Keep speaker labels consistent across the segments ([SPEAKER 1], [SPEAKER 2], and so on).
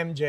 [SPEAKER 1] MJ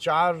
[SPEAKER 1] 4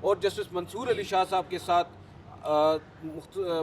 [SPEAKER 2] اور justice منصور علی شاہ صاحب کے ساتھ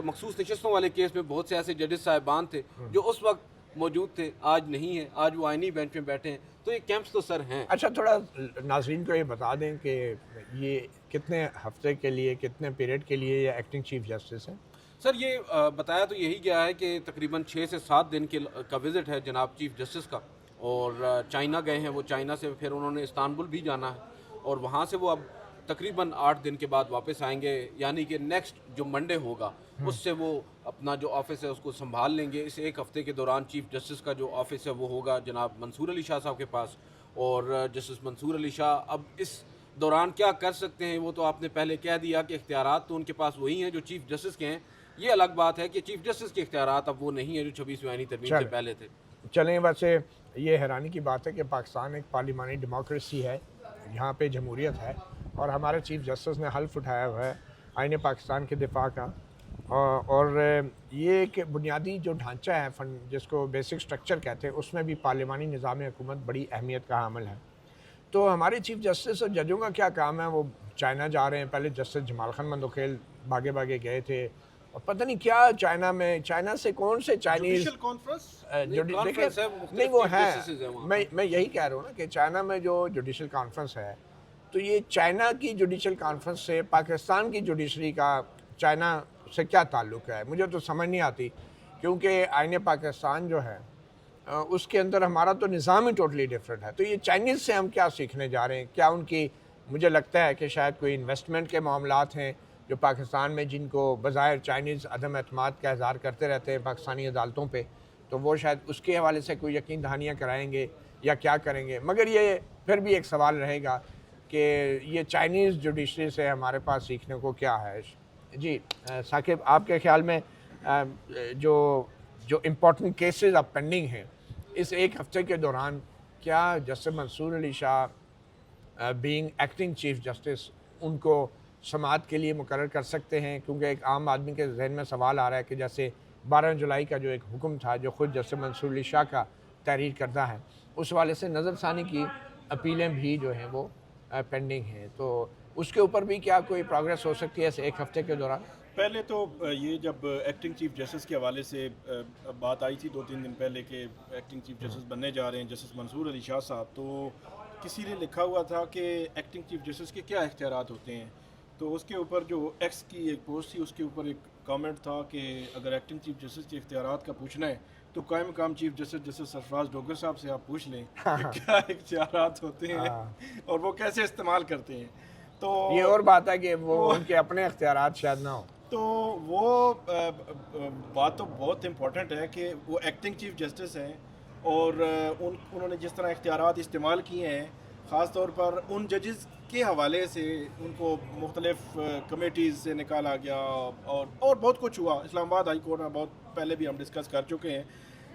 [SPEAKER 2] مخصوص نشستوں والے کیس میں بہت سے ایسے ججز صاحبان تھے جو اس وقت موجود تھے، آج نہیں ہیں، آج وہ آئینی بینچ میں بیٹھے ہیں. تو یہ کیمپس تو سر ہیں.
[SPEAKER 1] اچھا تھوڑا ناظرین کو یہ بتا دیں کہ یہ کتنے ہفتے کے لیے، کتنے پیریڈ کے لیے یہ ایکٹنگ چیف جسٹس ہیں؟
[SPEAKER 2] سر یہ بتایا تو یہی گیا ہے کہ تقریباً 6 سے 7 دن کا وزٹ ہے جناب چیف جسٹس کا، اور چائنا گئے ہیں وہ، چائنا سے پھر انہوں نے استانبول بھی جانا ہے، اور وہاں سے وہ اب تقریباً 8 دن کے بعد واپس آئیں گے، یعنی کہ نیکسٹ جو منڈے ہوگا اس سے وہ اپنا جو آفس ہے اس کو سنبھال لیں گے. اس ایک ہفتے کے دوران چیف جسٹس کا جو آفس ہے وہ ہوگا جناب منصور علی شاہ صاحب کے پاس، اور جسٹس منصور علی شاہ اب اس دوران کیا کر سکتے ہیں وہ تو آپ نے پہلے کہہ دیا کہ اختیارات تو ان کے پاس وہی ہیں جو چیف جسٹس کے ہیں. یہ الگ بات ہے کہ چیف جسٹس کے اختیارات اب وہ نہیں ہیں جو 26ویں آئینی ترمیم سے پہلے تھے.
[SPEAKER 1] چلیں، ویسے یہ حیرانی کی بات ہے کہ پاکستان ایک پارلیمانی ڈیموکریسی ہے، یہاں پہ جمہوریت ہے، اور ہمارے چیف جسٹس نے حلف اٹھایا ہوا ہے آئین پاکستان کے دفاع کا، اور یہ ایک بنیادی جو ڈھانچہ ہے جس کو بیسک سٹرکچر کہتے ہیں، اس میں بھی پارلیمانی نظام حکومت بڑی اہمیت کا حامل ہے. تو ہمارے چیف جسٹس اور ججوں کا کیا کام ہے؟ وہ چائنا جا رہے ہیں. پہلے جسٹس جمال خان مندوخیل بھاگے بھاگے گئے تھے، اور پتہ نہیں کیا چائنا سے کون سے چائنیز نہیں وہ ہے. میں یہی کہہ رہا ہوں نا کہ چائنا میں جو جوڈیشل کانفرنس ہے، تو یہ چائنا کی جوڈیشل کانفرنس سے پاکستان کی جوڈیشری کا چائنا سے کیا تعلق ہے؟ مجھے تو سمجھ نہیں آتی، کیونکہ آئین پاکستان جو ہے اس کے اندر ہمارا تو نظام ہی ٹوٹلی ڈیفرنٹ ہے. تو یہ چائنیز سے ہم کیا سیکھنے جا رہے ہیں؟ کیا ان کی، مجھے لگتا ہے کہ شاید کوئی انویسٹمنٹ کے معاملات ہیں جو پاکستان میں، جن کو بظاہر چائنیز عدم اعتماد کا اظہار کرتے رہتے ہیں پاکستانی عدالتوں پہ، تو وہ شاید اس کے حوالے سے کوئی یقین دہانیاں کرائیں گے یا کیا کریں گے. مگر یہ پھر بھی ایک سوال رہے گا کہ یہ چائنیز جوڈیشری سے ہمارے پاس سیکھنے کو کیا ہے. جی ثاقب، آپ کے خیال میں جو امپورٹنٹ کیسز اب پینڈنگ ہیں اس ایک ہفتے کے دوران، کیا justice Mansoor Ali Shah being acting chief justice in کو سماعت کے لیے مقرر کر سکتے ہیں؟ کیونکہ ایک عام آدمی کے ذہن میں سوال آ رہا ہے کہ جیسے 12 جولائی کا جو ایک حکم تھا جو خود جسٹس منصور علی شاہ کا تحریر کردہ ہے، اس والے سے نظر ثانی کی اپیلیں بھی جو ہیں وہ پینڈنگ ہیں، تو اس کے اوپر بھی کیا کوئی پروگریس ہو سکتی ہے اس ایک ہفتے کے دوران؟
[SPEAKER 3] پہلے تو یہ جب ایکٹنگ چیف جسٹس کے حوالے سے بات آئی تھی 2-3 دن پہلے کہ ایکٹنگ چیف جسٹس بننے جا رہے ہیں جسٹس منصور علی شاہ صاحب، تو کسی نے لکھا ہوا تھا کہ ایکٹنگ چیف جسٹس کے کیا اختیارات ہوتے ہیں. تو اس کے اوپر جو ایکس کی ایک پوسٹ تھی، اس کے اوپر ایک کامنٹ تھا کہ اگر ایکٹنگ چیف جسٹس کے اختیارات کا پوچھنا ہے تو قائم مقام چیف جسٹس سرفراز ڈوگر صاحب سے آپ پوچھ لیں کہ کیا اختیارات ہوتے ہیں اور وہ کیسے استعمال کرتے ہیں. تو
[SPEAKER 1] یہ اور بات ہے کہ وہ ان کے اپنے اختیارات شاید نہ ہوں.
[SPEAKER 3] تو وہ بات تو بہت امپورٹنٹ ہے کہ وہ ایکٹنگ چیف جسٹس ہیں، اور انہوں نے جس طرح اختیارات استعمال کیے ہیں، خاص طور پر ان ججز کے حوالے سے ان کو مختلف کمیٹیز سے نکالا گیا، اور بہت کچھ ہوا. اسلام آباد ہائی کورٹ میں بہت پہلے بھی ہم ڈسکس کر چکے ہیں.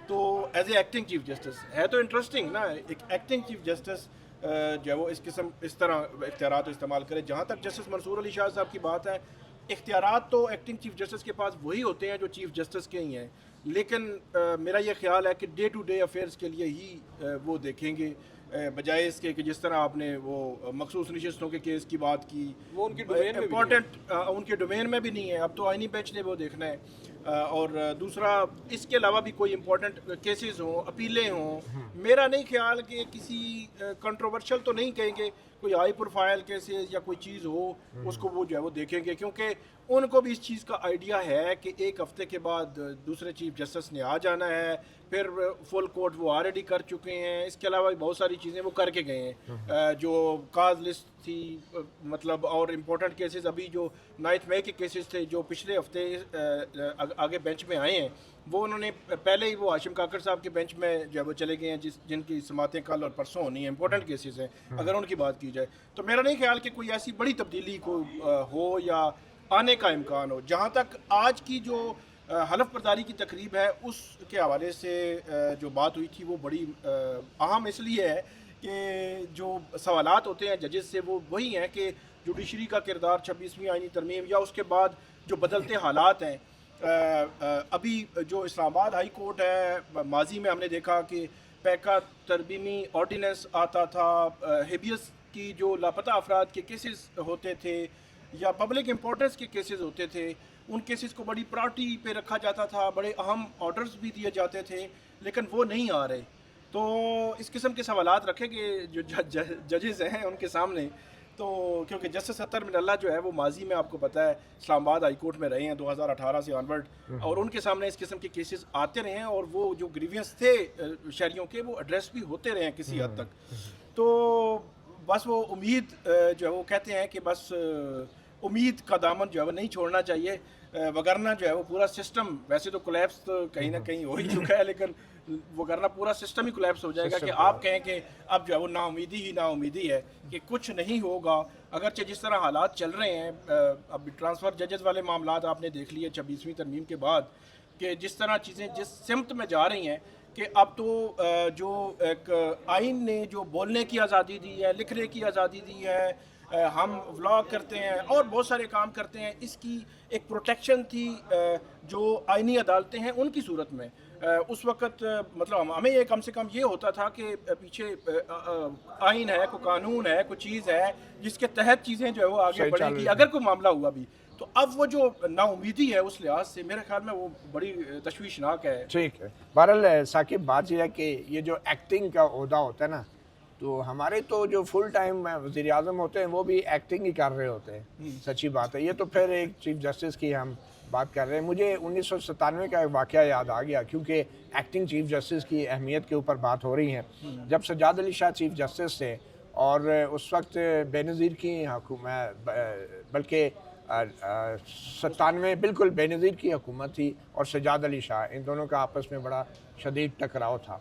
[SPEAKER 3] تو as a acting chief justice ہے تو انٹرسٹنگ نا، ایک ایکٹنگ چیف جسٹس جو ہے وہ اس طرح اختیارات استعمال کرے. جہاں تک جسٹس منصور علی شاہ صاحب کی بات ہے، اختیارات تو ایکٹنگ چیف جسٹس کے پاس وہی ہوتے ہیں جو چیف جسٹس کے ہی ہیں، لیکن میرا یہ خیال ہے کہ ڈے ٹو ڈے افیئرس کے لیے ہی وہ دیکھیں گے، بجائے اس کے کہ جس طرح آپ نے وہ مخصوص نشستوں کے کیس کی بات کی،
[SPEAKER 2] وہ ان کی ڈومین میں
[SPEAKER 3] امپورٹنٹ ان کے ڈومین میں بھی نہیں ہے. اب تو آئینی بینچ نے وہ دیکھنا ہے. اور دوسرا، اس کے علاوہ بھی کوئی امپورٹنٹ کیسز ہوں، اپیلیں ہوں، میرا نہیں خیال کہ کسی کنٹروورشل تو نہیں کہیں گے، کوئی ہائی پروفائل کیسز یا کوئی چیز ہو اس کو وہ جو ہے وہ دیکھیں گے، کیونکہ ان کو بھی اس چیز کا آئیڈیا ہے کہ ایک ہفتے کے بعد دوسرے چیف جسٹس نے آ جانا ہے. پھر فل کوٹ وہ آلریڈی کر چکے ہیں. اس کے علاوہ بھی بہت ساری چیزیں وہ کر کے گئے ہیں، جو کاز لسٹ تھی مطلب، اور امپورٹنٹ کیسز ابھی جو 9 مئی کے کیسز تھے جو پچھلے ہفتے آگے بینچ میں آئے ہیں، وہ انہوں نے پہلے ہی وہ ہاشم کاکڑ صاحب کے بینچ میں جب وہ چلے گئے ہیں، جن کی سماعتیں کل اور پرسوں ہونی ہیں. امپورٹنٹ کیسز ہیں اگر ان کی بات کی جائے تو میرا نہیں خیال کہ کوئی ایسی بڑی تبدیلی کو ہو یا آنے کا امکان ہو. جہاں تک آج کی جو حلف برداری کی تقریب ہے اس کے حوالے سے جو بات ہوئی تھی وہ بڑی اہم اس لیے ہے کہ جو سوالات ہوتے ہیں ججز سے وہ وہی ہیں کہ جوڈیشری کا کردار 26ویں آئینی ترمیم یا اس کے بعد جو بدلتے حالات ہیں. ابھی جو اسلام آباد ہائی کورٹ ہے، ماضی میں ہم نے دیکھا کہ پیکا ترمیمی آرڈیننس آتا تھا، ہیبیس کی جو لاپتہ افراد کے کیسز ہوتے تھے، یا پبلک امپورٹنس کے کیسز ہوتے تھے، ان کیسز کو بڑی پرائرٹی پہ رکھا جاتا تھا، بڑے اہم آرڈرز بھی دیے جاتے تھے، لیکن وہ نہیں آ رہے. تو اس قسم کے سوالات رکھے گئے جو ججز ہیں ان کے سامنے. تو کیونکہ جسٹس اطہر من اللہ جو ہے وہ ماضی میں آپ کو پتہ ہے اسلام آباد ہائی کورٹ میں رہے ہیں 2018 سے آنورڈ، اور ان کے سامنے اس قسم کے کیسز آتے رہے ہیں، اور وہ جو گریوینس تھے شہریوں کے وہ ایڈریس بھی ہوتے رہے ہیں کسی حد تک. تو بس وہ امید جو ہے وہ کہتے ہیں کہ بس امید کا دامن جو ہے وہ نہیں چھوڑنا چاہیے، وگرنہ جو ہے وہ پورا سسٹم ویسے تو کولیپس تو کہیں نہ کہیں ہو ہی چکا ہے، لیکن وگرنہ پورا سسٹم ہی کولیپس ہو جائے گا کہ آپ کہیں کہ اب جو ہے وہ نا امیدی ہی نا امیدی ہے کہ کچھ نہیں ہوگا. اگرچہ جس طرح حالات چل رہے ہیں، اب ٹرانسفر ججز والے معاملات آپ نے دیکھ لیے 26ویں ترمیم کے بعد، کہ جس طرح چیزیں جس سمت میں جا رہی ہیں کہ اب تو جو ایک آئین نے جو بولنے کی آزادی دی ہے، لکھنے کی آزادی دی ہے، ہم ولاگ کرتے ہیں اور بہت سارے کام کرتے ہیں، اس کی ایک پروٹیکشن تھی جو آئینی عدالتیں ہیں ان کی صورت میں. اس وقت مطلب ہمیں یہ کم سے کم یہ ہوتا تھا کہ پیچھے آئین ہے، کوئی قانون ہے، کوئی چیز ہے جس کے تحت چیزیں جو ہے وہ آگے بڑھیں گی اگر کوئی معاملہ ہوا بھی. تو اب وہ جو نا امیدی ہے اس لحاظ سے میرے خیال میں وہ بڑی تشویشناک ہے.
[SPEAKER 1] ٹھیک ہے. بہرحال ثاقب بات یہ ہے کہ یہ جو ایکٹنگ کا عہدہ ہوتا ہے نا، تو ہمارے تو جو فل ٹائم وزیر اعظم ہوتے ہیں وہ بھی ایکٹنگ ہی کر رہے ہوتے ہیں. سچی بات ہے. یہ تو پھر ایک چیف جسٹس کی ہم بات کر رہے ہیں. مجھے 1997 کا ایک واقعہ یاد آ گیا، کیونکہ ایکٹنگ چیف جسٹس کی اہمیت کے اوپر بات ہو رہی ہے. جب سجاد علی شاہ چیف جسٹس تھے اور اس وقت بے نظیر کی حکومت، بلکہ 97 بالکل بے نظیر کی حکومت تھی اور سجاد علی شاہ، ان دونوں کا آپس میں بڑا شدید ٹکراؤ تھا.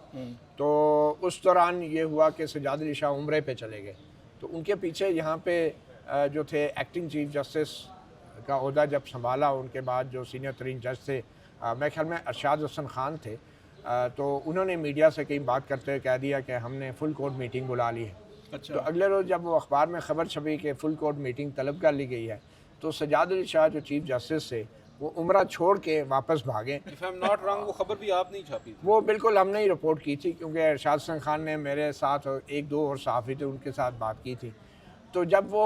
[SPEAKER 1] تو اس دوران یہ ہوا کہ سجاد علی شاہ عمرے پہ چلے گئے، تو ان کے پیچھے یہاں پہ جو تھے ایکٹنگ چیف جسٹس کا عہدہ جب سنبھالا، ان کے بعد جو سینئر ترین جج تھے میرے خیال میں ارشاد حسن خان تھے، تو انہوں نے میڈیا سے کئی بات کرتے ہوئے کہہ دیا کہ ہم نے فل کورٹ میٹنگ بلا لی ہے.
[SPEAKER 3] اچھا.
[SPEAKER 1] تو اگلے روز جب وہ اخبار میں خبر چھپی کہ فل کورٹ میٹنگ طلب کر لی گئی ہے، تو سجاد علی شاہ جو چیف جسٹس تھے وہ عمرہ چھوڑ کے واپس بھاگے.
[SPEAKER 2] If I'm not wrong وہ خبر بھی آپ نہیں چھاپی تھی؟
[SPEAKER 1] وہ بالکل ہم نے ہی رپورٹ کی تھی، کیونکہ ارشاد حسن خان نے میرے ساتھ اور ایک دو اور صحافی تھے ان کے ساتھ بات کی تھی. تو جب وہ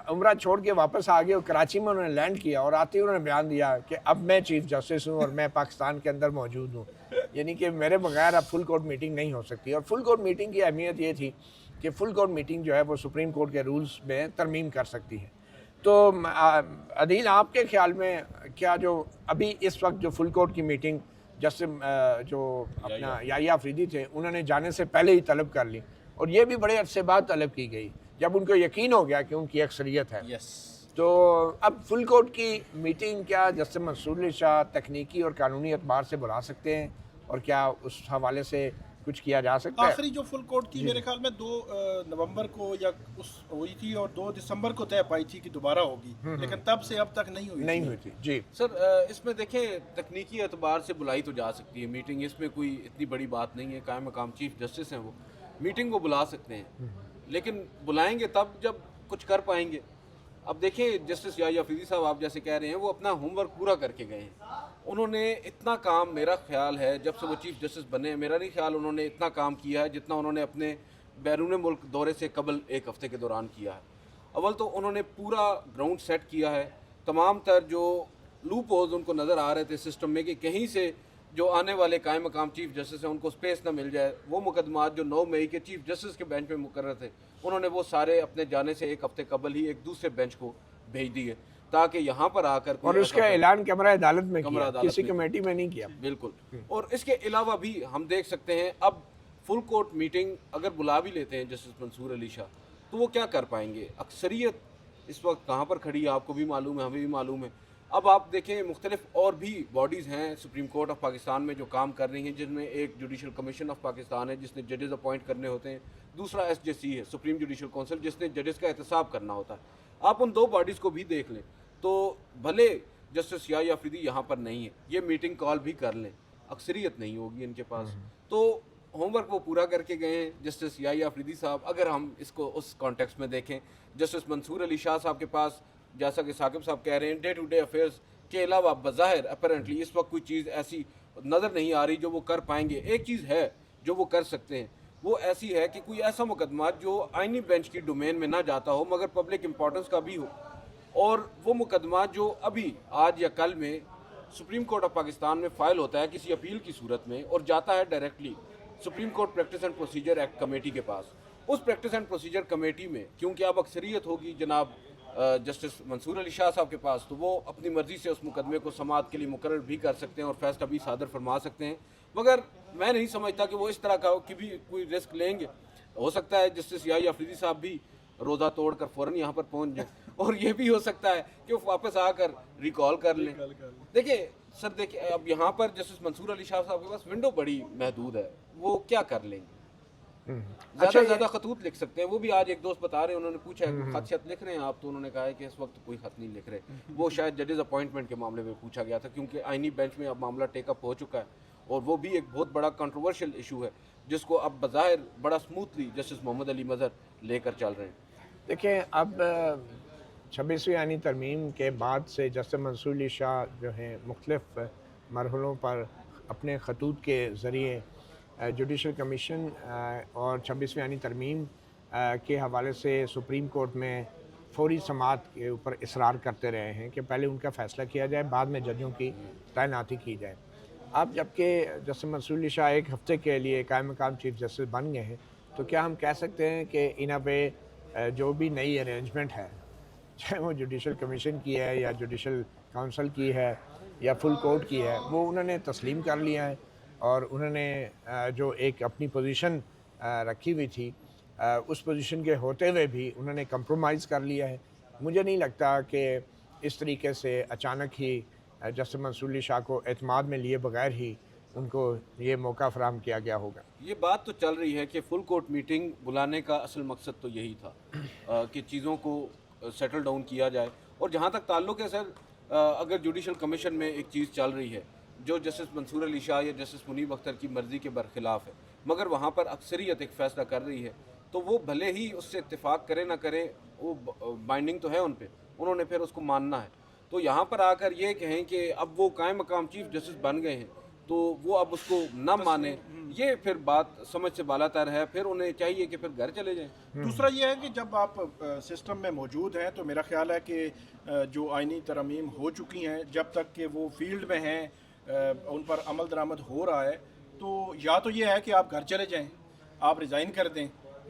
[SPEAKER 1] عمرہ چھوڑ کے واپس آ گئے اور کراچی میں انہوں نے لینڈ کیا، اور آتے ہی انہوں نے بیان دیا کہ اب میں چیف جسٹس ہوں اور میں پاکستان کے اندر موجود ہوں، یعنی کہ میرے بغیر اب فل کورٹ میٹنگ نہیں ہو سکتی. اور فل کورٹ میٹنگ کی اہمیت یہ تھی کہ فل کورٹ میٹنگ جو ہے وہ سپریم کورٹ کے رولز میں ترمیم کر سکتی ہے. تو عدیل آپ کے خیال میں کیا جو ابھی اس وقت جو فل کورٹ کی میٹنگ جسٹس جو اپنا یحییٰ آفریدی تھے انہوں نے جانے سے پہلے ہی طلب کر لی، اور یہ بھی بڑے عرصے بعد طلب کی گئی جب ان کو یقین ہو گیا کہ ان کی اکثریت ہے. تو اب فل کورٹ کی میٹنگ کیا جسٹس منصور علی شاہ تکنیکی اور قانونی اعتبار سے بلا سکتے ہیں، اور کیا اس حوالے سے کچھ کیا جا سکتا ہے؟
[SPEAKER 3] آخری جو فل کورٹ کی میرے خیال میں 2 نومبر کو یا اس ہوئی تھی، اور 2 دسمبر کو طے پائی تھی کہ دوبارہ ہوگی، لیکن تب سے اب تک نہیں ہوئی
[SPEAKER 1] تھی. جی
[SPEAKER 2] سر، اس میں دیکھیں تکنیکی اعتبار سے بلائی تو جا سکتی ہے میٹنگ، اس میں کوئی اتنی بڑی بات نہیں ہے. قائم مقام چیف جسٹس ہیں، وہ میٹنگ کو بلا سکتے ہیں، لیکن بلائیں گے تب جب کچھ کر پائیں گے. اب دیکھیں جسٹس یحییٰ آفریدی صاحب آپ جیسے کہہ رہے ہیں وہ اپنا ہوم ورک پورا کر کے گئے ہیں. انہوں نے اتنا کام، میرا خیال ہے جب سے وہ چیف جسٹس بنے ہیں، میرا نہیں خیال انہوں نے اتنا کام کیا ہے جتنا انہوں نے اپنے بیرون ملک دورے سے قبل ایک ہفتے کے دوران کیا ہے. اول تو انہوں نے پورا گراؤنڈ سیٹ کیا ہے. تمام تر جو لوپ ہولز ان کو نظر آ رہے تھے سسٹم میں کہ کہیں سے جو آنے والے قائم مقام چیف جسٹس ہیں ان کو سپیس نہ مل جائے، وہ مقدمات جو 9 مئی کے چیف جسٹس کے بینچ پہ مقرر تھے انہوں نے وہ سارے اپنے جانے سے ایک ہفتے قبل ہی ایک دوسرے بینچ کو بھیج دیے تاکہ یہاں پر آ کر،
[SPEAKER 1] اور اس کا اعلان کمرہ عدالت میں کیا، کسی کمیٹی میں نہیں کیا.
[SPEAKER 2] بالکل. اور اس کے علاوہ بھی ہم دیکھ سکتے ہیں اب فل کورٹ میٹنگ اگر بلا بھی لیتے ہیں جسٹس منصور علی شاہ تو وہ کیا کر پائیں گے؟ اکثریت اس وقت کہاں پر کھڑی ہے آپ کو بھی معلوم ہے، ہمیں بھی معلوم ہے. اب آپ دیکھیں مختلف اور بھی باڈیز ہیں سپریم کورٹ آف پاکستان میں جو کام کر رہی ہیں، جن میں ایک جوڈیشل کمیشن آف پاکستان ہے جس نے ججز اپوائنٹ کرنے ہوتے ہیں، دوسرا SJC ہے سپریم جوڈیشل کونسل جس نے ججز کا احتساب کرنا ہوتا ہے. آپ ان 2 باڈیز کو بھی دیکھ لیں تو بھلے جسٹس یحییٰ آفریدی یہاں پر نہیں ہے، یہ میٹنگ کال بھی کر لیں، اکثریت نہیں ہوگی ان کے پاس. تو ہوم ورک وہ پورا کر کے گئے ہیں جسٹس یحییٰ آفریدی صاحب. اگر ہم اس کو اس کانٹیکسٹ میں دیکھیں، جسٹس منصور علی شاہ صاحب کے پاس جیسا کہ ثاقب صاحب کہہ رہے ہیں ڈے ٹو ڈے افیئرز کے علاوہ بظاہر اپیرنٹلی اس وقت کوئی چیز ایسی نظر نہیں آ رہی جو وہ کر پائیں گے. ایک چیز ہے جو وہ کر سکتے ہیں، وہ ایسی ہے کہ کوئی ایسا مقدمہ جو آئینی بینچ کی ڈومین میں نہ جاتا ہو مگر پبلک امپورٹنس کا بھی ہو، اور وہ مقدمہ جو ابھی آج یا کل میں سپریم کورٹ آف پاکستان میں فائل ہوتا ہے کسی اپیل کی صورت میں اور جاتا ہے directly supreme court practice and procedure act committee کے پاس، اس پریکٹس اینڈ پروسیجر کمیٹی میں کیونکہ اب اکثریت ہوگی جناب جسٹس منصور علی شاہ صاحب کے پاس، تو وہ اپنی مرضی سے اس مقدمے کو سماعت کے لیے مقرر بھی کر سکتے ہیں اور فیصلہ بھی صادر فرما سکتے ہیں، مگر میں نہیں سمجھتا کہ وہ اس طرح کا کی بھی کوئی رسک لیں گے۔ ہو سکتا ہے جسٹس یحییٰ آفریدی صاحب بھی روزہ توڑ کر فوراً یہاں پر پہنچ جائیں، اور یہ بھی ہو سکتا ہے کہ وہ واپس آ کر ریکال کر لیں۔ دیکھیں سر، دیکھیں اب یہاں پر جسٹس منصور علی شاہ صاحب کے پاس ونڈو بڑی محدود ہے، وہ کیا کر لیں گے؟ زیادہ سے زیادہ خطوط لکھ سکتے ہیں۔ وہ بھی آج ایک دوست بتا رہے ہیں، انہوں نے پوچھا ہے خط شط لکھ رہے ہیں آپ، تو انہوں نے کہا ہے کہ اس وقت کوئی خط نہیں لکھ رہے۔ وہ شاید ججز اپوائنٹمنٹ کے معاملے میں پوچھا گیا تھا، کیونکہ آئینی بینچ میں اب معاملہ ٹیک اپ ہو چکا ہے، اور وہ بھی ایک بہت بڑا کنٹروورشل ایشو ہے جس کو اب بظاہر بڑا سموتھلی جسٹس محمد علی مظہر لے کر چل رہے ہیں۔
[SPEAKER 1] دیکھیں اب 26ویں آئینی ترمیم کے بعد سے جسٹس منصور علی شاہ جو ہیں مختلف مرحلوں پر اپنے خطوط کے ذریعے جوڈیشل کمیشن اور 26ویں آئینی ترمیم کے حوالے سے سپریم کورٹ میں فوری سماعت کے اوپر اصرار کرتے رہے ہیں کہ پہلے ان کا فیصلہ کیا جائے، بعد میں ججوں کی تعیناتی کی جائے۔ اب جبکہ جسٹس منصور علی شاہ ایک ہفتے کے لیے قائم مقام چیف جسٹس بن گئے ہیں، تو کیا ہم کہہ سکتے ہیں کہ ان پہ جو بھی نئی ارینجمنٹ ہے، چاہے وہ جوڈیشل کمیشن کی ہے یا جوڈیشل کونسل کی ہے یا فل کورٹ کی ہے، وہ انہوں نے تسلیم کر لیا ہے، اور انہوں نے جو ایک اپنی پوزیشن رکھی ہوئی تھی اس پوزیشن کے ہوتے ہوئے بھی انہوں نے کمپرومائز کر لیا ہے۔ مجھے نہیں لگتا کہ اس طریقے سے اچانک ہی جسٹس منصور علی شاہ کو اعتماد میں لیے بغیر ہی ان کو یہ موقع فراہم کیا گیا ہوگا۔
[SPEAKER 2] یہ بات تو چل رہی ہے کہ فل کورٹ میٹنگ بلانے کا اصل مقصد تو یہی تھا کہ چیزوں کو سیٹل ڈاؤن کیا جائے، اور جہاں تک تعلق ہے سر، اگر جوڈیشل کمیشن میں ایک چیز چل رہی ہے جو جسٹس منصور علی شاہ یا جسٹس منیب اختر کی مرضی کے برخلاف ہے، مگر وہاں پر اکثریت ایک فیصلہ کر رہی ہے، تو وہ بھلے ہی اس سے اتفاق کرے نہ کرے، وہ بائنڈنگ تو ہے ان پہ، انہوں نے پھر اس کو ماننا ہے۔ تو یہاں پر آ کر یہ کہیں کہ اب وہ قائم مقام چیف جسٹس بن گئے ہیں تو وہ اب اس کو نہ مانیں، یہ پھر بات سمجھ سے بالا تر ہے، پھر انہیں چاہیے کہ پھر گھر چلے جائیں۔
[SPEAKER 3] دوسرا یہ ہے کہ جب آپ سسٹم میں موجود ہیں تو میرا خیال ہے کہ جو آئینی ترامیم ہو چکی ہیں، جب تک کہ وہ فیلڈ میں ہیں، ان پر عمل درآمد ہو رہا ہے، تو یا تو یہ ہے کہ آپ گھر چلے جائیں، آپ ریزائن کر دیں،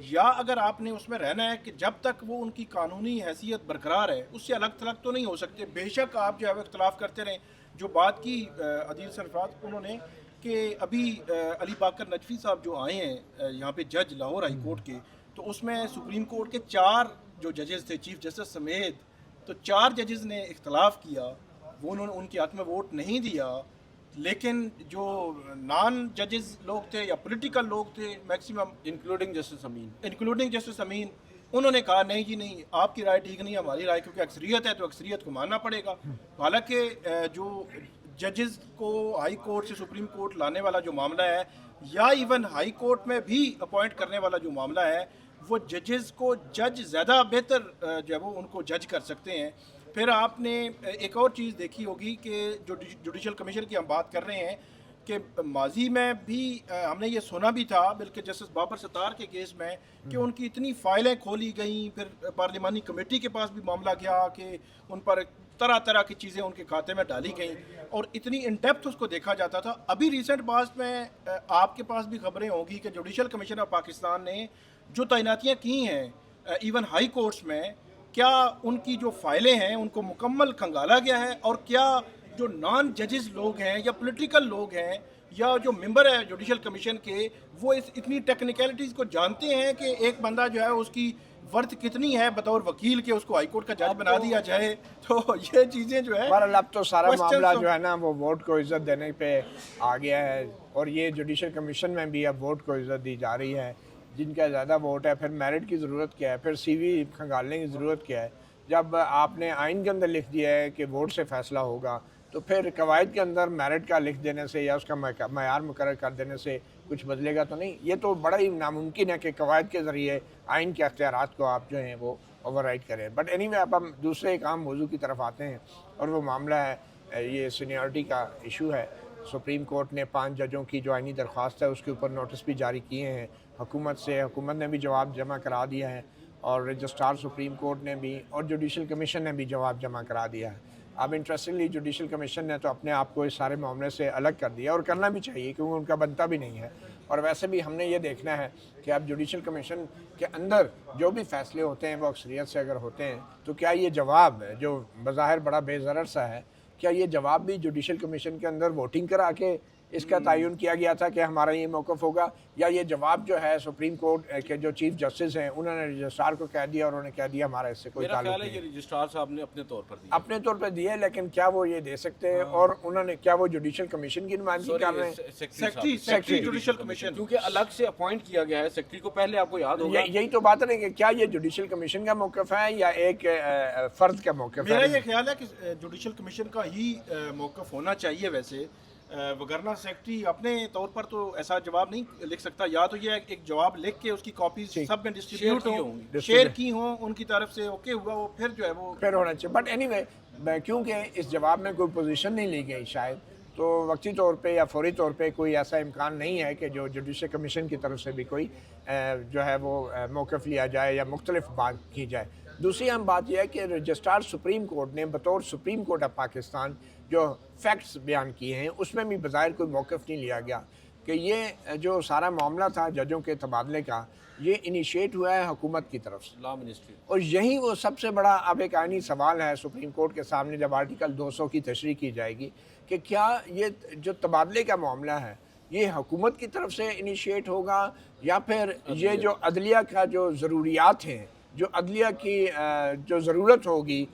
[SPEAKER 3] یا اگر آپ نے اس میں رہنا ہے کہ جب تک وہ ان کی قانونی حیثیت برقرار ہے اس سے الگ تھلگ تو نہیں ہو سکتے۔ بے شک آپ جو ہے وہ اختلاف کرتے رہیں۔ جو بات کی عدیل سرفراز انہوں نے کہ ابھی علی باقر نجفی صاحب جو آئے ہیں یہاں پہ جج لاہور ہائی کورٹ کے، تو اس میں سپریم کورٹ کے 4 جو ججز تھے چیف جسٹس سمیت، تو 4 ججز نے اختلاف کیا، وہ انہوں نے ان کے حق میں ووٹ نہیں دیا، لیکن جو نان ججز لوگ تھے یا پولیٹیکل لوگ تھے میکسیمم
[SPEAKER 2] انکلوڈنگ جسٹس امین، انہوں نے کہا نہیں جی نہیں، آپ کی رائے ٹھیک نہیں ہے، ہماری رائے کیونکہ اکثریت ہے تو اکثریت کو ماننا پڑے گا۔ حالانکہ جو ججز کو ہائی کورٹ سے سپریم کورٹ لانے والا جو معاملہ ہے، یا ایون ہائی کورٹ میں بھی اپوائنٹ کرنے والا جو معاملہ ہے، وہ ججز کو جج زیادہ بہتر جو ہے وہ ان کو جج کر سکتے ہیں۔ پھر آپ نے ایک اور چیز دیکھی ہوگی کہ جو جوڈیشل کمیشن کی ہم بات کر رہے ہیں کہ ماضی میں بھی ہم نے یہ سنا بھی تھا، بلکہ جسٹس بابر ستار کے کیس میں، کہ ان کی اتنی فائلیں کھولی گئیں، پھر پارلیمانی کمیٹی کے پاس بھی معاملہ گیا کہ ان پر طرح طرح کی چیزیں ان کے کھاتے میں ڈالی گئیں، اور اتنی ان ڈیپتھ اس کو دیکھا جاتا تھا۔ ابھی ریسنٹ پاسٹ میں آپ کے پاس بھی خبریں ہوں گی کہ جوڈیشل کمیشن آف پاکستان نے جو تعیناتیاں کی ہیں ایون ہائی کورٹس میں، کیا ان کی جو فائلیں ہیں ان کو مکمل کھنگالا گیا ہے، اور کیا جو نان ججز لوگ ہیں یا پولیٹیکل لوگ ہیں یا جو ممبر ہے جوڈیشل کمیشن کے، وہ اتنی ٹیکنیکلٹیز کو جانتے ہیں کہ ایک بندہ جو ہے اس کی ورتھ کتنی ہے بطور وکیل کے، اس کو ہائی کورٹ کا جج بنا دیا جائے، تو یہ چیزیں جو ہے
[SPEAKER 1] بہرحال اب تو سارا معاملہ جو ہے نا وہ ووٹ کو عزت دینے پہ آ گیا ہے، اور یہ جوڈیشل کمیشن میں بھی اب ووٹ کو عزت دی جا رہی ہے۔ جن کا زیادہ ووٹ ہے، پھر میرٹ کی ضرورت کیا ہے، پھر سی وی کھنگالنے کی ضرورت کیا ہے؟ جب آپ نے آئین کے اندر لکھ دیا ہے کہ ووٹ سے فیصلہ ہوگا، تو پھر قواعد کے اندر میرٹ کا لکھ دینے سے یا اس کا معیار مقرر کر دینے سے کچھ بدلے گا تو نہیں۔ یہ تو بڑا ہی ناممکن ہے کہ قواعد کے ذریعے آئین کے اختیارات کو آپ جو ہیں وہ اوور رائڈ کریں۔ بٹ اینی وے، اب ہم دوسرے ایک عام موضوع کی طرف آتے ہیں، اور وہ معاملہ ہے یہ سینیورٹی کا ایشو ہے۔ سپریم کورٹ نے 5 ججوں کی جو آئینی درخواست ہے اس کے اوپر نوٹس بھی جاری کیے ہیں حکومت سے، حکومت نے بھی جواب جمع کرا دیا ہے، اور رجسٹرار سپریم کورٹ نے بھی اور جوڈیشل کمیشن نے بھی جواب جمع کرا دیا ہے. اب انٹرسٹنگلی جوڈیشل کمیشن نے تو اپنے آپ کو اس سارے معاملے سے الگ کر دیا اور کرنا بھی چاہیے کیونکہ ان کا بنتا بھی نہیں ہے. اور ویسے بھی ہم نے یہ دیکھنا ہے کہ اب جوڈیشل کمیشن کے اندر جو بھی فیصلے ہوتے ہیں وہ اکثریت سے اگر ہوتے ہیں تو کیا یہ جواب جو بظاہر بڑا بے ضرر سا ہے, کیا یہ جواب بھی جوڈیشل کمیشن کے اندر ووٹنگ کرا کے اس کا تعین کیا گیا تھا کہ ہمارا یہ موقف ہوگا, یا یہ جواب جو ہے سپریم کورٹ کے جو چیف جسٹس ہیں انہوں نے رجسٹرار کو کہہ دیا اور انہوں نے کہہ دیا ہمارا اس سے کوئی
[SPEAKER 2] میرا
[SPEAKER 1] تعلق
[SPEAKER 2] خیال ہے
[SPEAKER 1] نہیں.
[SPEAKER 2] یہ رجسٹرار صاحب نے اپنے طور پر
[SPEAKER 1] اپنے طور پہ دیے, لیکن کیا وہ یہ دے سکتے ہیں اور انہوں نے کیا وہ جوڈیشل کمیشن کی نمائندگی کر رہے ہیں؟
[SPEAKER 3] سیکٹری جوڈیشل کمیشن,
[SPEAKER 2] کیونکہ الگ سے اپوائنٹ کیا گیا ہے سیکٹری کو, پہلے آپ کو یاد ہوگا.
[SPEAKER 1] یہی تو بات ہے کہ کیا یہ جوڈیشل کمیشن کا موقف ہے یا ایک فرد کا موقف ہے؟
[SPEAKER 3] میرا یہ خیال ہے کہ جوڈیشل کمیشن کا ہی موقف ہونا چاہیے ویسے, وگرنہ سیکٹری اپنے طور پر تو ایسا جواب نہیں لکھ سکتا. یا تو یہ ایک جواب لکھ کے اس کی کاپیز سب میں ڈسٹریبیوٹ ہوں, شیئر کی ہوں ان کی طرف سے, اوکے ہوا وہ پھر جو ہے وہ
[SPEAKER 1] پھر ہونا چاہیے. بٹ اینی وے کیونکہ اس جواب میں کوئی پوزیشن نہیں لی گئی شاید, تو وقتی طور پہ یا فوری طور پہ کوئی ایسا امکان نہیں ہے کہ جو جوڈیشل کمیشن کی طرف سے بھی کوئی جو ہے وہ موقف لیا جائے یا مختلف بات کی جائے. دوسری اہم بات یہ ہے کہ رجسٹرار سپریم کورٹ نے بطور سپریم کورٹ آف پاکستان جو فیکٹس بیان کیے ہیں اس میں بھی بظاہر کوئی موقف نہیں لیا گیا کہ یہ جو سارا معاملہ تھا ججوں کے تبادلے کا, یہ انیشیٹ ہوا ہے حکومت کی طرف سے,
[SPEAKER 2] لا منسٹری.
[SPEAKER 1] اور یہی وہ سب سے بڑا اب ایک آئینی سوال ہے سپریم کورٹ کے سامنے جب آرٹیکل 200 کی تشریح کی جائے گی کہ کیا یہ جو تبادلے کا معاملہ ہے یہ حکومت کی طرف سے انیشیٹ ہوگا یا پھر یہ جو عدلیہ کا جو ضروریات ہیں, جو عدلیہ کی جو ضرورت ہوگی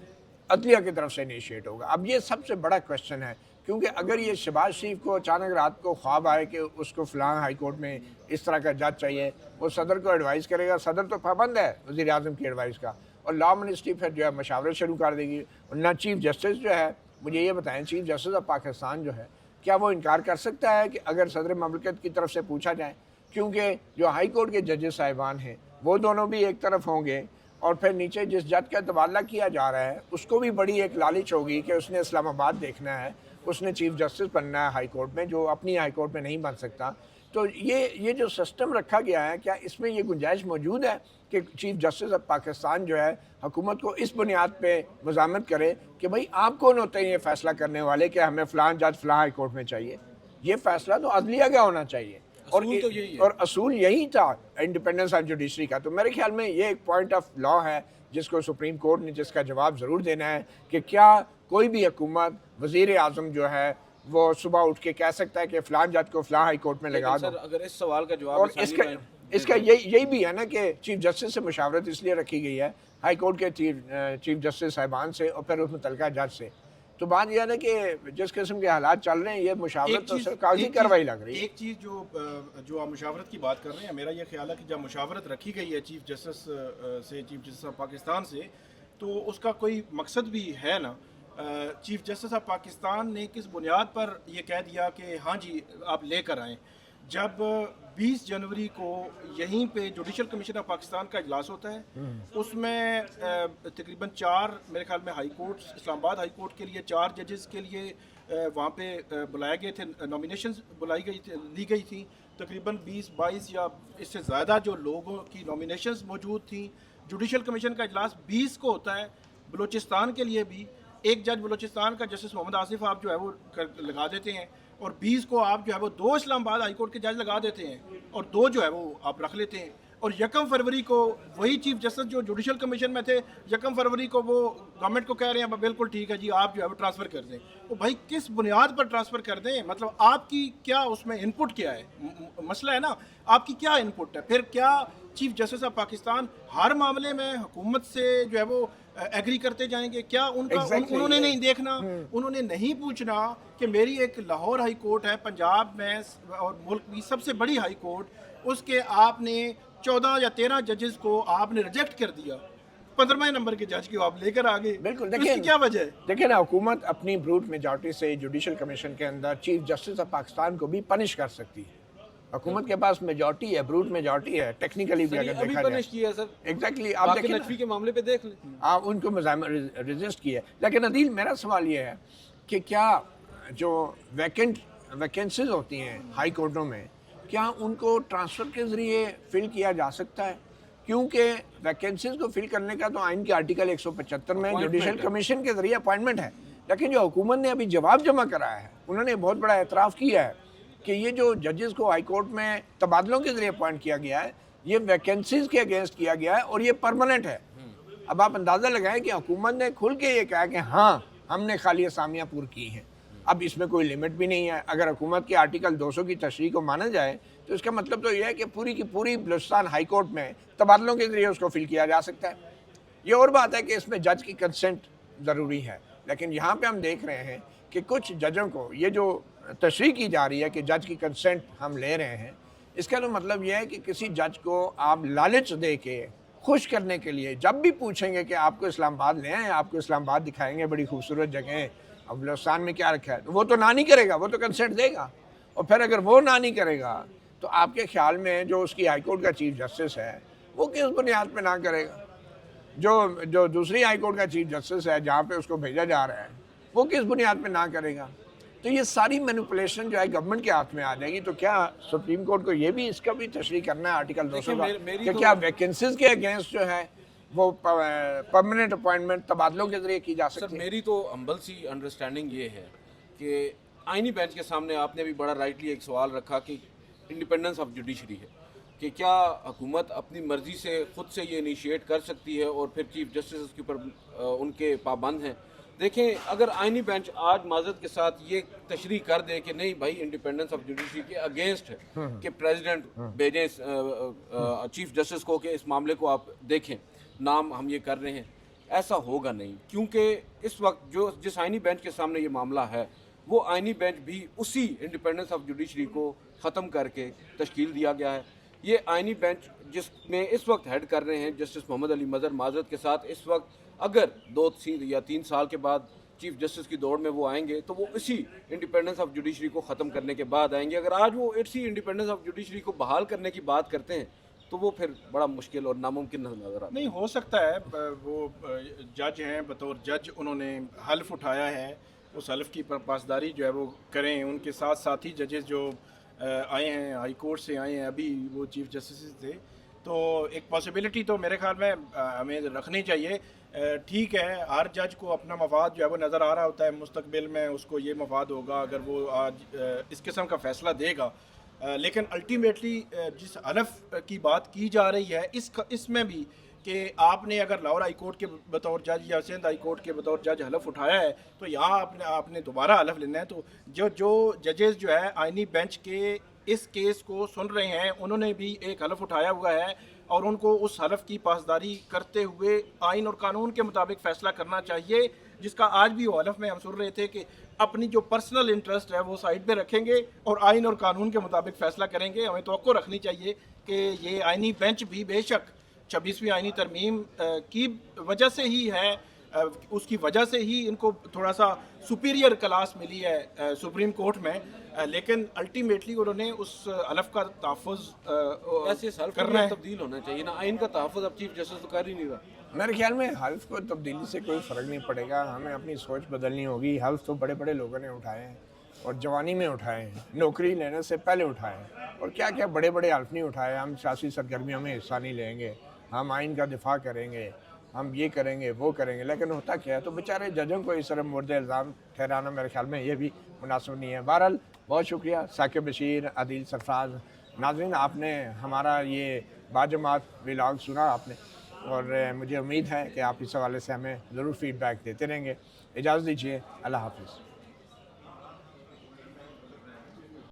[SPEAKER 1] عدلیہ کی طرف سے انیشیٹ ہوگا. اب یہ سب سے بڑا کویشچن ہے, کیونکہ اگر یہ شہباز شریف کو اچانک رات کو خواب آئے کہ اس کو فلاں ہائی کورٹ میں اس طرح کا جج چاہیے, وہ صدر کو ایڈوائز کرے گا, صدر تو پابند ہے وزیر اعظم کی ایڈوائز کا, اور لا منسٹری پھر جو ہے مشاورت شروع کر دے گی. ورنہ چیف جسٹس جو ہے, مجھے یہ بتائیں چیف جسٹس آف پاکستان جو ہے کیا وہ انکار کر سکتا ہے کہ اگر صدر مملکت کی طرف سے پوچھا جائے, کیونکہ جو ہائی کورٹ کے ججز صاحبان ہیں وہ دونوں بھی ایک طرف ہوں گے اور پھر نیچے جس جج کا تبادلہ کیا جا رہا ہے اس کو بھی بڑی ایک لالچ ہوگی کہ اس نے اسلام آباد دیکھنا ہے, اس نے چیف جسٹس بننا ہے ہائی کورٹ میں, جو اپنی ہائی کورٹ میں نہیں بن سکتا. تو یہ جو سسٹم رکھا گیا ہے, کیا اس میں یہ گنجائش موجود ہے کہ چیف جسٹس آف پاکستان جو ہے حکومت کو اس بنیاد پہ مزاحمت کرے کہ بھئی آپ کون ہوتے ہیں یہ فیصلہ کرنے والے کہ ہمیں فلاں جج فلاں ہائی کورٹ میں چاہیے؟ یہ فیصلہ تو عدلیہ کا ہونا چاہیے, اور اصول یہی تھا انڈیپینڈنس آف جوڈیشری کا. تو میرے خیال میں یہ ایک پوائنٹ آف لا ہے جس کو سپریم کورٹ نے جس کا جواب ضرور دینا ہے کہ کیا کوئی بھی حکومت, وزیر اعظم جو ہے وہ صبح اٹھ کے کہہ سکتا ہے کہ فلاں جج کو فلاں ہائی کورٹ میں لگا دو.
[SPEAKER 2] اگر اس سوال کا جواب,
[SPEAKER 1] اور اس کا یہی بھی ہے نا کہ چیف جسٹس سے مشاورت اس لیے رکھی گئی ہے ہائی کورٹ کے چیف جسٹس صاحبان سے اور پھر اس متعلقہ جج سے. تو بات یہ ہے نا کہ جس قسم کے حالات چل رہے ہیں یہ مشاورت تو صرف کاغذی کارروائی لگ رہی ہے.
[SPEAKER 3] ایک چیز جو آپ مشاورت کی بات کر رہے ہیں, میرا یہ خیال ہے کہ جب مشاورت رکھی گئی ہے چیف جسٹس سے, چیف جسٹس آف پاکستان سے, تو اس کا کوئی مقصد بھی ہے نا. چیف جسٹس آف پاکستان نے کس بنیاد پر یہ کہہ دیا کہ ہاں جی آپ لے کر آئیں؟ جب 20 جنوری کو یہیں پہ جوڈیشل کمیشن آف پاکستان کا اجلاس ہوتا ہے, اس میں تقریباً 4 میرے خیال میں ہائی کورٹ, اسلام آباد ہائی کورٹ کے لیے 4 ججز کے لیے وہاں پہ بلائے گئے تھے, نامینیشنز لی گئی تھیں. تقریباً 20-22 یا اس سے زیادہ جو لوگوں کی نامینیشنز موجود تھیں. جوڈیشل کمیشن کا اجلاس 20 کو ہوتا ہے. بلوچستان کے لیے بھی ایک جج بلوچستان کا جسٹس محمد آصف آپ جو ہے وہ لگا دیتے ہیں, اور 20 کو آپ جو ہے وہ 2 اسلام آباد ہائی کورٹ کے جج لگا دیتے ہیں, اور 2 جو ہے وہ آپ رکھ لیتے ہیں. اور 1 فروری کو وہی چیف جسٹس جو جوڈیشل کمیشن میں تھے 1 فروری کو وہ گورنمنٹ کو کہہ رہے ہیں بالکل ٹھیک ہے جی آپ جو ہے وہ ٹرانسفر کر دیں. تو بھائی کس بنیاد پر ٹرانسفر کر دیں؟ مطلب آپ کی کیا اس میں ان پٹ کیا ہے؟ مسئلہ ہے نا, آپ کی کیا ان پٹ ہے؟ پھر کیا چیف جسٹس آف پاکستان ہر معاملے میں حکومت سے جو ہے وہ ایگری کرتے جائیں گے؟ کیا انہوں نے نہیں دیکھنا, انہوں نے نہیں پوچھنا کہ میری ایک لاہور ہائی کورٹ ہے پنجاب میں اور ملک کی سب سے بڑی ہائی کورٹ, اس کے آپ نے 14 یا 13 ججز کو آپ نے ریجیکٹ کر دیا, 15ویں نمبر کے جج کو آپ لے کر آگے.
[SPEAKER 1] بالکل,
[SPEAKER 3] اس کی کیا وجہ ہے؟
[SPEAKER 1] دیکھیں نا, حکومت اپنی بروٹ میجارٹی سے جوڈیشل کمیشن کے اندر چیف جسٹس آف پاکستان کو بھی پنش کر سکتی ہے. حکومت کے پاس میجارٹی ہے, بروٹ میجارٹی ہے, ٹیکنیکلی بھی اگر دیکھا جائے. ایگزیکٹلی, آپ دیکھیں
[SPEAKER 2] نجفی کے معاملے پہ دیکھ لیں,
[SPEAKER 1] آپ ان کو ریزسٹ کیا ہے. لیکن عدیل, میرا سوال یہ ہے کہ کیا جو ویکنسیز ہوتی ہیں ہائی کورٹوں میں, کیا ان کو ٹرانسفر کے ذریعے فل کیا جا سکتا ہے؟ کیونکہ ویکینسیز کو فل کرنے کا تو آئین کے آرٹیکل 175 میں جوڈیشل کمیشن کے ذریعے اپوائنٹمنٹ ہے، لیکن جو حکومت نے ابھی جواب جمع کرایا ہے انہوں نے بہت بڑا اعتراف کیا ہے کہ یہ جو ججز کو ہائی کورٹ میں تبادلوں کے ذریعے اپوائنٹ کیا گیا ہے یہ ویکینسیز کے اگینسٹ کیا گیا ہے اور یہ پرماننٹ ہے۔ اب آپ اندازہ لگائیں کہ حکومت نے کھل کے یہ کہا کہ ہاں ہم نے خالی اسامیاں پور کی ہیں، اب اس میں کوئی لمٹ بھی نہیں ہے۔ اگر حکومت کے آرٹیکل 200 کی تشریح کو مانا جائے تو اس کا مطلب تو یہ ہے کہ پوری کی پوری بلوچستان ہائی کورٹ میں تبادلوں کے ذریعے اس کو فل کیا جا سکتا ہے۔ یہ اور بات ہے کہ اس میں جج کی کنسنٹ ضروری ہے، لیکن یہاں پہ ہم دیکھ رہے ہیں کہ کچھ ججوں کو یہ جو تشریح کی جا رہی ہے کہ جج کی کنسنٹ ہم لے رہے ہیں، اس کا تو مطلب یہ ہے کہ کسی جج کو آپ لالچ دے کے خوش کرنے کے لیے جب بھی پوچھیں گے کہ آپ کو اسلام آباد لے آئیں، آپ کو اسلام آباد دکھائیں گے بڑی خوبصورت جگہیں، اب بلوچستان میں کیا رکھا ہے، تو وہ تو نہ نہیں کرے گا، وہ تو کنسنٹ دے گا۔ اور پھر اگر وہ نہ نہیں کرے گا تو آپ کے خیال میں جو اس کی ہائی کورٹ کا چیف جسٹس ہے وہ کس بنیاد پہ نہ کرے گا؟ جو دوسری ہائی کورٹ کا چیف جسٹس ہے جہاں پہ اس کو بھیجا جا رہا ہے وہ کس بنیاد پہ نہ کرے گا؟ تو یہ ساری مینوپولیشن جو ہے گورنمنٹ کے ہاتھ میں آ جائے گی۔ تو کیا سپریم کورٹ کو یہ بھی اس کا بھی تشریح کرنا ہے آرٹیکل 200 کا کہ کیا ویکینسیز کے اگینسٹ جو ہے وہ پرماننٹ اپوائنٹمنٹ تبادلوں کے ذریعے کی جا سکتی ہے؟
[SPEAKER 2] سر میری تو ہمبل سی انڈرسٹینڈنگ یہ ہے کہ آئینی بینچ کے سامنے آپ نے بھی بڑا رائٹلی ایک سوال رکھا کہ انڈیپینڈنس آف جوڈیشری ہے کہ کیا حکومت اپنی مرضی سے خود سے یہ انیشیٹ کر سکتی ہے اور پھر چیف جسٹس کے اوپر ان کے پابند ہیں۔ دیکھیں اگر آئینی بینچ آج معذرت کے ساتھ یہ تشریح کر دے کہ نہیں بھائی انڈیپینڈنس آف جوڈیشری کے اگینسٹ ہے کہ پریزیڈنٹ بھیجیں چیف جسٹس کو کہ اس معاملے کو آپ دیکھیں، نام ہم یہ کر رہے ہیں، ایسا ہوگا نہیں، کیونکہ اس وقت جس آئینی بینچ کے سامنے یہ معاملہ ہے وہ آئینی بینچ بھی اسی انڈیپینڈنس آف جوڈیشری کو ختم کر کے تشکیل دیا گیا ہے۔ یہ آئینی بینچ جس میں اس وقت ہیڈ کر رہے ہیں جسٹس محمد علی مظہر، معذرت کے ساتھ اس وقت اگر 2 یا 3 سال کے بعد چیف جسٹس کی دوڑ میں وہ آئیں گے تو وہ اسی انڈیپینڈنس آف جوڈیشری کو ختم کرنے کے بعد آئیں گے۔ اگر آج وہ اسی انڈیپینڈنس آف جوڈیشری کو بحال کرنے کی بات کرتے ہیں تو وہ پھر بڑا مشکل اور ناممکن نظر آتا ہے۔
[SPEAKER 3] نہیں ہو سکتا ہے، وہ جج ہیں، بطور جج انہوں نے حلف اٹھایا ہے، اس حلف کی پاسداری جو ہے وہ کریں۔ ان کے ساتھ ساتھی ججز جو آئے ہیں ہائی کورٹ سے آئے ہیں ابھی وہ چیف جسٹس تھے، تو ایک پاسبلٹی تو میرے خیال میں ہمیں رکھنی چاہیے۔ ٹھیک ہے ہر جج کو اپنا مفاد جو ہے وہ نظر آ رہا ہوتا ہے، مستقبل میں اس کو یہ مفاد ہوگا اگر وہ آج اس قسم کا فیصلہ دے گا، لیکن الٹیمیٹلی جس حلف کی بات کی جا رہی ہے اس میں بھی کہ آپ نے اگر لاہور ہائی کورٹ کے بطور جج یا سندھ ہائی کورٹ کے بطور جج حلف اٹھایا ہے تو یہاں آپ نے دوبارہ حلف لینا ہے۔ تو جو ججز جو ہے آئینی بینچ کے اس کیس کو سن رہے ہیں انہوں نے بھی ایک حلف اٹھایا ہوا ہے اور ان کو اس حلف کی پاسداری کرتے ہوئے آئین اور قانون کے مطابق فیصلہ کرنا چاہیے، جس کا آج بھی وہ حلف میں ہم سن رہے تھے کہ اپنی جو پرسنل انٹرسٹ ہے وہ سائڈ پہ رکھیں گے اور آئین اور قانون کے مطابق فیصلہ کریں گے۔ ہمیں توقع رکھنی چاہیے کہ یہ آئینی بینچ بھی بے شک 26ویں آئینی ترمیم کی وجہ سے ہی ہے، اس کی وجہ سے ہی ان کو تھوڑا سا سپیریئر کلاس ملی ہے سپریم کورٹ میں، لیکن الٹیمیٹلی انہوں نے اس حلف کا تحفظ
[SPEAKER 2] کرنا ہے، تبدیل ہونا چاہیے نا آئین کا تحفظ۔ اب چیف جسٹس تو کر ہی نہیں رہا۔
[SPEAKER 1] میرے خیال میں حلف کو تبدیلی سے کوئی فرق نہیں پڑے گا، ہمیں اپنی سوچ بدلنی ہوگی۔ حلف تو بڑے بڑے لوگوں نے اٹھائے ہیں اور جوانی میں اٹھائے ہیں، نوکری لینے سے پہلے اٹھائے ہیں، اور کیا کیا بڑے بڑے حلف نہیں اٹھائے۔ ہم سیاسی سرگرمیوں میں حصہ نہیں لیں گے، ہم آئین کا دفاع کریں گے، ہم یہ کریں گے وہ کریں گے، لیکن ہوتا کیا ہے؟ تو بیچارے ججوں کو اس طرح مورد الزام ٹھہرانا میرے خیال میں یہ بھی مناسب نہیں ہے۔ بہرحال بہت شکریہ ثاقب بشیر، عادل سرفراز۔ ناظرین آپ نے ہمارا یہ باجماعت ولاگ سنا آپ نے، اور مجھے امید ہے کہ آپ اس حوالے سے ہمیں ضرور فیڈ بیک دیتے رہیں گے۔ اجازت دیجیے، اللہ حافظ۔